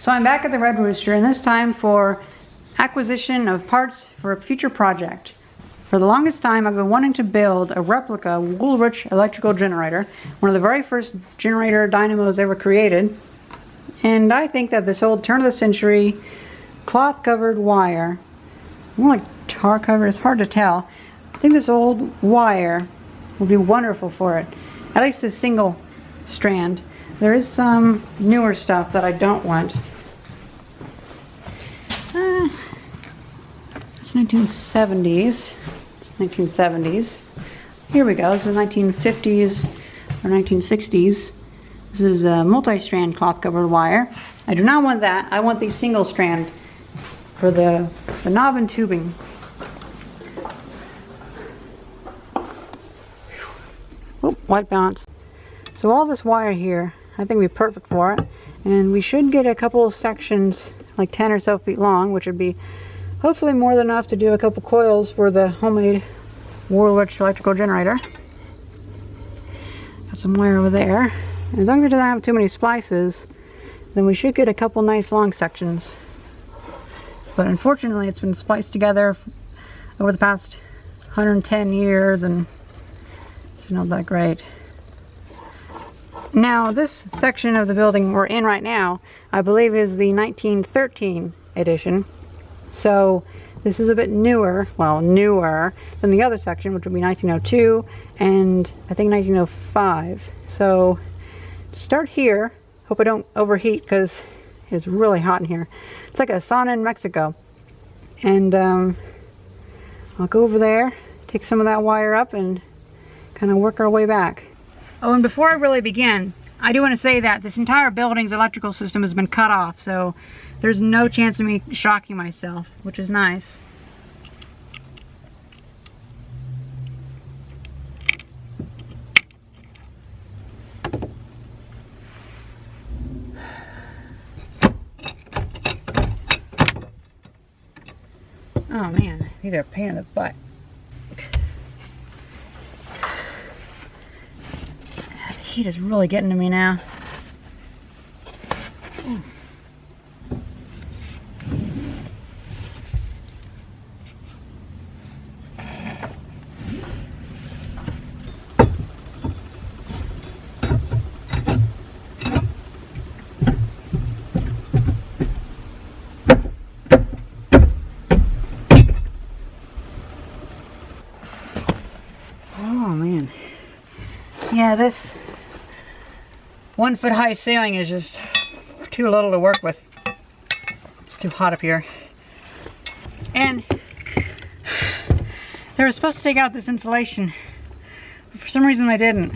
So I'm back at the Red Rooster, and this time for acquisition of parts for a future project. For the longest time I've been wanting to build a replica Woolrich electrical generator, one of the very first generator dynamos ever created. And I think that this old turn of the century cloth covered wire, more like tar covered, it's hard to tell. I think this old wire will be wonderful for it. At least this single strand. There is some newer stuff that I don't want. It's 1970s. It's 1970s. Here we go. This is 1950s or 1960s. This is a multi-strand cloth covered wire. I do not want that. I want the single strand for the knob and tubing. Oop, white balance. So all this wire here, I think would be perfect for it. And we should get a couple of sections, like 10 or so feet long, which would be hopefully more than enough to do a couple coils for the homemade Woolrich electrical generator. Got some wire over there. And as long as it doesn't have too many splices, then we should get a couple nice long sections. But unfortunately it's been spliced together over the past 110 years and it's not that great. Now this section of the building we're in right now, I believe is the 1913 edition. So this is a bit newer, well newer than the other section, which would be 1902 and I think 1905. So start here. Hope I don't overheat because it's really hot in here. It's like a sauna in Mexico. And I'll go over there, take some of that wire up and kind of work our way back. Oh, and before I really begin, I do want to say that this entire building's electrical system has been cut off, so there's no chance of me shocking myself, which is nice. Oh man, these are a pain in the butt. The heat is really getting to me now. Ooh. Oh man. Yeah, this 1 foot high ceiling is just too little to work with. It's too hot up here. And they were supposed to take out this insulation, but for some reason they didn't.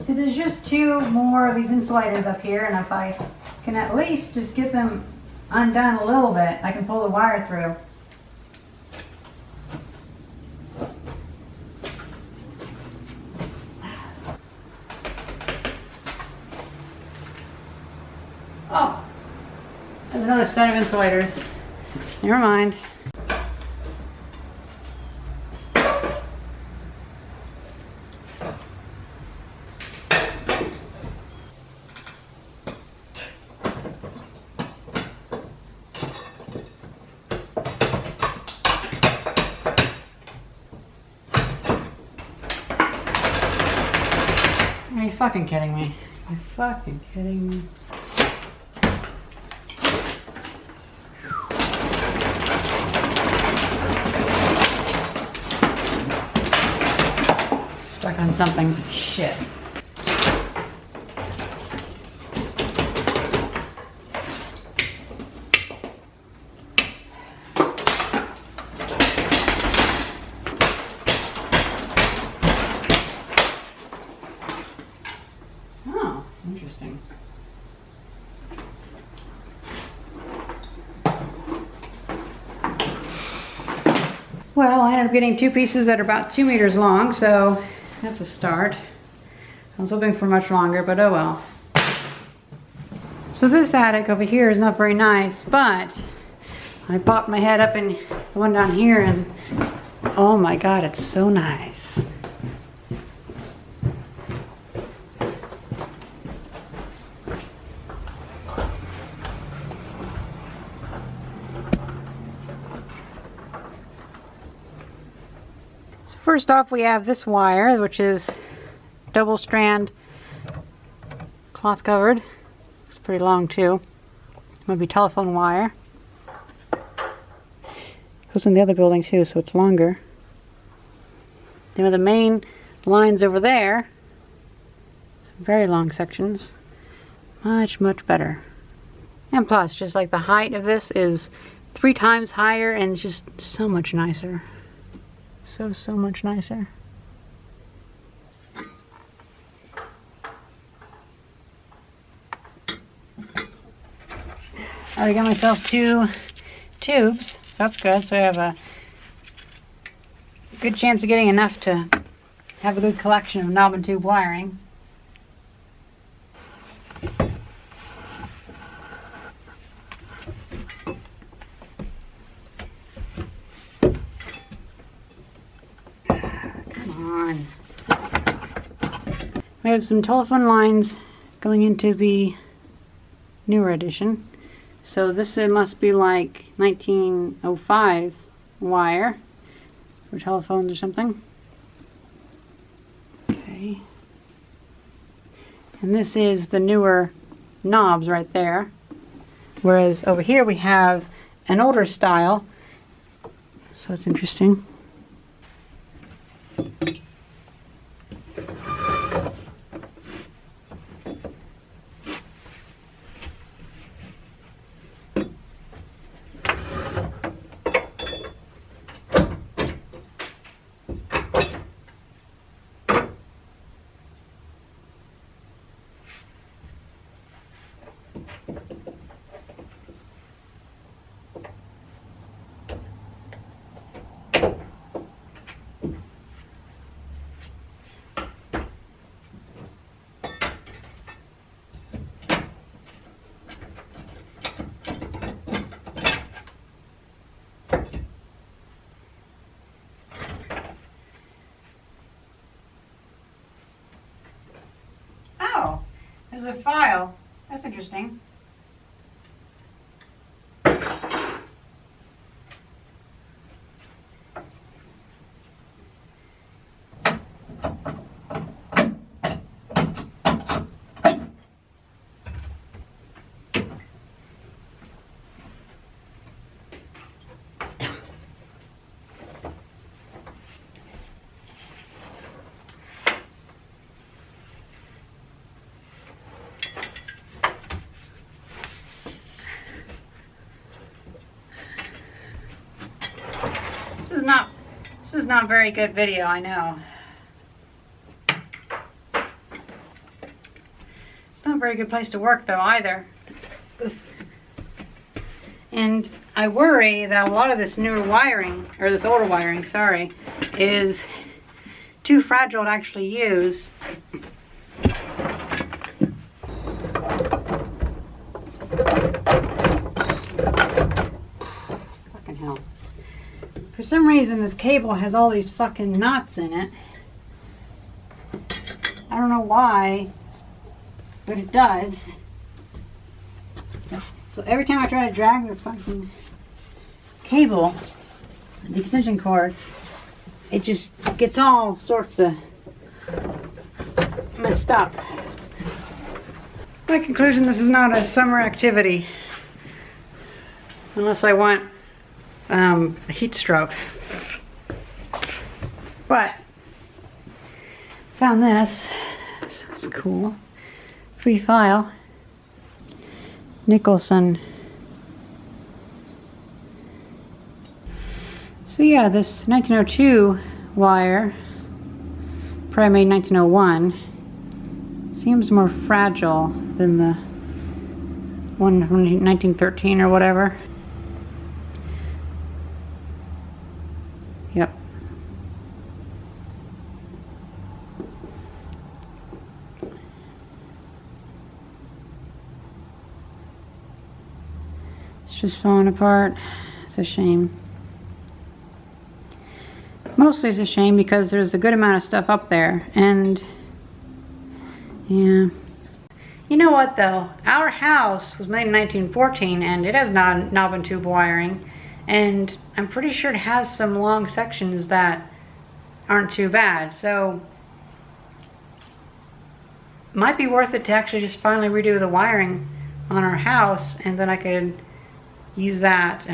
So there's just 2 more of these insulators up here, and if I can at least just get them undone a little bit, I can pull the wire through. Oh, there's another set of insulators. Never mind. fucking kidding me? You're fucking kidding me. Stuck on something. Shit. Oh, interesting. Well, I ended up getting two pieces that are about 2 meters long, so that's a start. I was hoping for much longer, but oh well. So this attic over here is not very nice, but I popped my head up in the one down here and oh my god, it's so nice. First off, we have this wire, which is double strand cloth covered. It's pretty long too. Might be telephone wire. Goes in the other building too, so it's longer. Then with the main lines over there, some very long sections. Much, much better. And plus, just like the height of this is 3 times higher and it's just so much nicer. So much nicer. I already got myself 2 tubes, so that's good. So I have a good chance of getting enough to have a good collection of knob and tube wiring. We have some telephone lines going into the newer edition. So this must be like 1905 wire for telephones or something. Okay. And this is the newer knobs right there. Whereas over here we have an older style. So it's interesting. There's a file. That's interesting. This is not very good video, I know. It's not a very good place to work though either. And I worry that a lot of this newer wiring, or this older wiring, sorry, is too fragile to actually use. Fucking hell. For some reason this cable has all these fucking knots in it. I don't know why, but it does. So every time I try to drag the fucking cable, the extension cord, it just gets all sorts of messed up. My conclusion, this is not a summer activity. Unless I want a heat stroke. But, found this. So it's cool. Free file. Nicholson. So yeah, this 1902 wire, probably made 1901, seems more fragile than the one from 1913 or whatever. Yep. It's just falling apart. It's a shame. Mostly it's a shame because there's a good amount of stuff up there, and yeah. You know what though? Our house was made in 1914 and it has knob and tube wiring, and I'm pretty sure it has some long sections that aren't too bad, so it might be worth it to actually just finally redo the wiring on our house, and then I could use that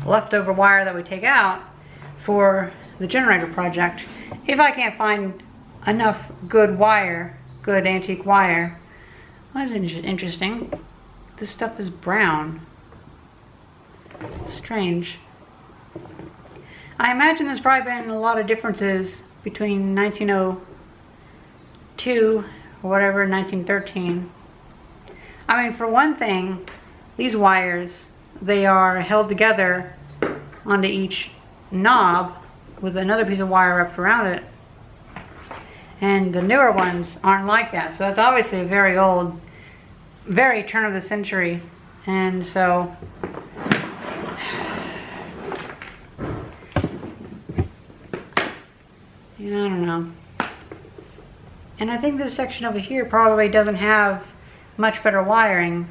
leftover wire that we take out for the generator project. If I can't find enough good wire, good antique wire. Well, that's interesting. This stuff is brown. Strange. I imagine there's probably been a lot of differences between 1902 or whatever, 1913. I mean, for one thing, these wires, they are held together onto each knob with another piece of wire wrapped around it, and the newer ones aren't like that. So that's obviously a very old, very turn of the century, and so you know, I don't know. And I think this section over here probably doesn't have much better wiring,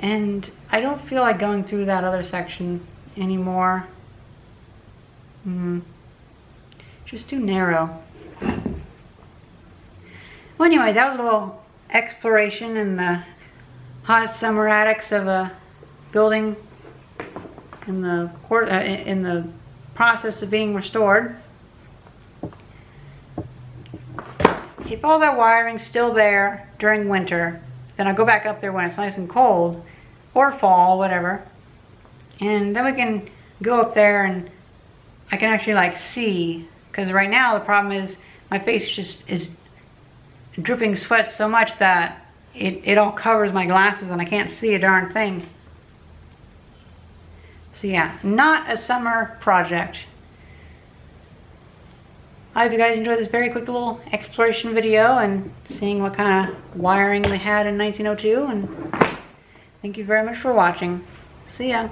and I don't feel like going through that other section anymore. Just too narrow. Well, anyway, that was a little exploration in the hot summer attics of a building in the process of being restored. Keep all that wiring still there during winter. Then I'll go back up there when it's nice and cold, or fall, whatever. And then we can go up there and I can actually like see, because right now the problem is my face just is dripping sweat so much that it all covers my glasses and I can't see a darn thing. So yeah, not a summer project. I hope you guys enjoyed this very quick little exploration video and seeing what kind of wiring they had in 1902, and thank you very much for watching. See ya.